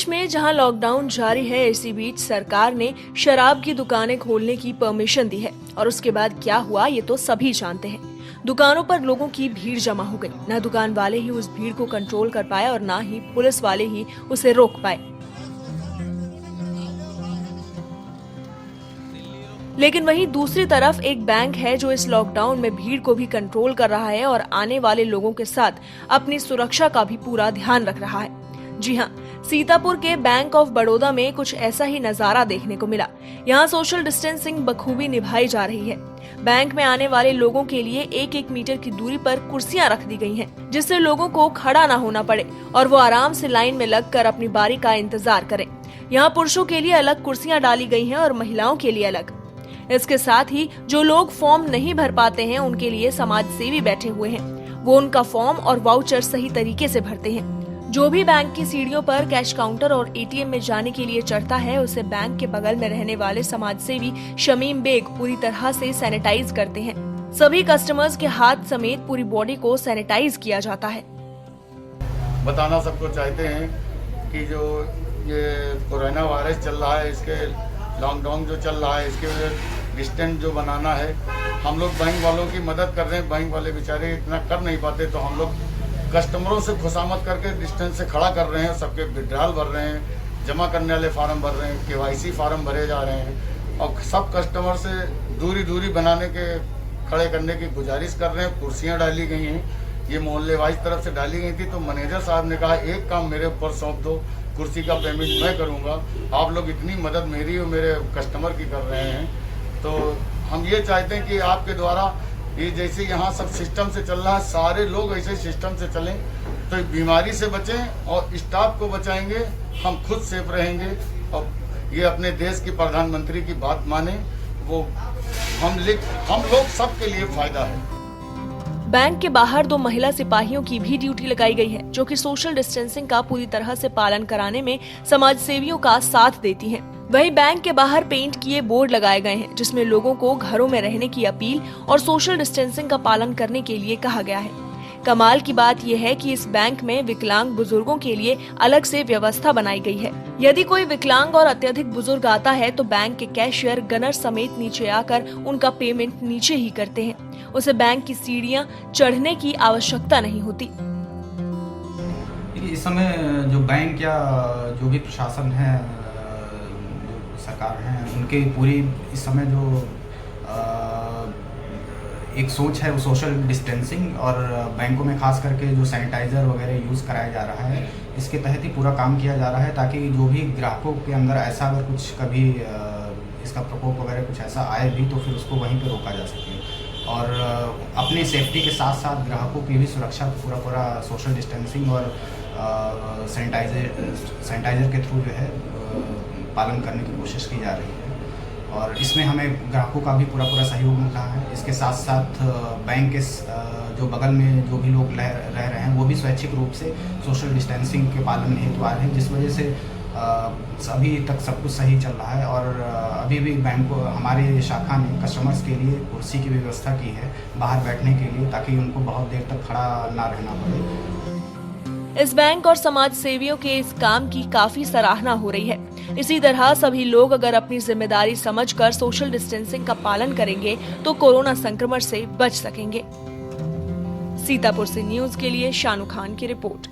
प्रदेश में जहां लॉकडाउन जारी है, इसी बीच सरकार ने शराब की दुकानें खोलने की परमिशन दी है और उसके बाद क्या हुआ ये तो सभी जानते हैं। दुकानों पर लोगों की भीड़ जमा हो गई। न दुकान वाले ही उस भीड़ को कंट्रोल कर पाए और न ही पुलिस वाले ही उसे रोक पाए। लेकिन वहीं दूसरी तरफ एक बैंक है जो इस लॉकडाउन में भीड़ को भी कंट्रोल कर रहा है और आने वाले लोगों के साथ अपनी सुरक्षा का भी पूरा ध्यान रख रहा है। जी हाँ, सीतापुर के बैंक ऑफ बड़ौदा में कुछ ऐसा ही नजारा देखने को मिला। यहाँ सोशल डिस्टेंसिंग बखूबी निभाई जा रही है। बैंक में आने वाले लोगों के लिए 1-1 मीटर की दूरी पर कुर्सियां रख दी गई हैं, जिससे लोगों को खड़ा ना होना पड़े और वो आराम से लाइन में लगकर अपनी बारी का इंतजार करें। यहाँ पुरुषों के लिए अलग कुर्सियां डाली गई हैं और महिलाओं के लिए अलग। इसके साथ ही जो लोग फॉर्म नहीं भर पाते हैं उनके लिए समाज सेवी बैठे हुए हैं। वो उनका फॉर्म और वाउचर सही तरीके से भरते हैं। जो भी बैंक की सीढ़ियों पर कैश काउंटर और एटीएम में जाने के लिए चढ़ता है, उसे बैंक के बगल में रहने वाले समाज सेवी शमीम बेग पूरी तरह से सैनिटाइज करते हैं। सभी कस्टमर्स के हाथ समेत पूरी बॉडी को सैनिटाइज किया जाता है। बताना सबको चाहते हैं कि जो ये कोरोना वायरस चल रहा है, इसके लॉकडाउन जो चल रहा है, इसके डिस्टेंस जो बनाना है, हम लोग बैंक वालों की मदद कर रहे हैं। बैंक वाले बेचारे इतना कर नहीं पाते, तो हम लोग कस्टमरों से खुशामद करके डिस्टेंस से खड़ा कर रहे हैं। सबके विड्रॉल भर रहे हैं, जमा करने वाले फार्म भर रहे हैं, केवाईसी फार्म भरे जा रहे हैं और सब कस्टमर से दूरी बनाने के खड़े करने की गुजारिश कर रहे हैं। कुर्सियां डाली गई हैं, ये मोहल्ले वाइज तरफ से डाली गई थी, तो मैनेजर साहब ने कहा एक काम मेरे ऊपर सौंप दो, कुर्सी का पेमेंट मैं करूँगा। आप लोग इतनी मदद मेरी और मेरे कस्टमर की कर रहे हैं, तो हम ये चाहते हैं कि आपके द्वारा ये जैसे यहाँ सब सिस्टम से चल रहा है, सारे लोग ऐसे सिस्टम से चलें तो बीमारी से बचें और स्टाफ को बचाएंगे, हम खुद सेफ रहेंगे और ये अपने देश की प्रधानमंत्री की बात माने, वो हम लोग सबके लिए फायदा है। बैंक के बाहर 2 महिला सिपाहियों की भी ड्यूटी लगाई गई है, जो कि सोशल डिस्टेंसिंग का पूरी तरह से पालन कराने में समाज सेवियों का साथ देती हैं। वहीं बैंक के बाहर पेंट किए बोर्ड लगाए गए हैं, जिसमें लोगों को घरों में रहने की अपील और सोशल डिस्टेंसिंग का पालन करने के लिए कहा गया है। कमाल की बात यह है कि इस बैंक में विकलांग बुजुर्गों के लिए अलग से व्यवस्था बनाई गई है। यदि कोई विकलांग और अत्यधिक बुजुर्ग आता है तो बैंक के कैशियर गनर समेत नीचे आकर उनका पेमेंट नीचे ही करते हैं। उसे बैंक की सीढ़ियां चढ़ने की आवश्यकता नहीं होती। इस समय जो बैंक या जो भी प्रशासन है, सरकार है, उनके पूरी इस समय जो एक सोच है वो सोशल डिस्टेंसिंग और बैंकों में खास करके जो सैनिटाइज़र वगैरह यूज़ कराया जा रहा है, इसके तहत ही पूरा काम किया जा रहा है, ताकि जो भी ग्राहकों के अंदर ऐसा अगर कुछ कभी इसका प्रकोप वगैरह कुछ ऐसा आए भी तो फिर उसको वहीं पे रोका जा सके और अपनी सेफ्टी के साथ साथ ग्राहकों की भी सुरक्षा पूरा सोशल डिस्टेंसिंग और सैनिटाइज़र के थ्रू जो है पालन करने की कोशिश की जा रही है और इसमें हमें ग्राहकों का भी पूरा सहयोग मिल रहा है। इसके साथ साथ बैंक के जो बगल में जो भी लोग रह रहे हैं वो भी स्वैच्छिक रूप से सोशल डिस्टेंसिंग के पालन हेतु आ रहे हैं, जिस वजह से अभी तक सब कुछ सही चल रहा है और अभी भी बैंक को हमारी शाखा ने कस्टमर्स के लिए कुर्सी की व्यवस्था की है बाहर बैठने के लिए, ताकि उनको बहुत देर तक खड़ा ना रहना पड़े। इस बैंक और समाज सेवियों के इस काम की काफी सराहना हो रही है। इसी तरह सभी लोग अगर अपनी जिम्मेदारी समझकर सोशल डिस्टेंसिंग का पालन करेंगे तो कोरोना संक्रमण से बच सकेंगे। सीतापुर से न्यूज के लिए शानू खान की रिपोर्ट।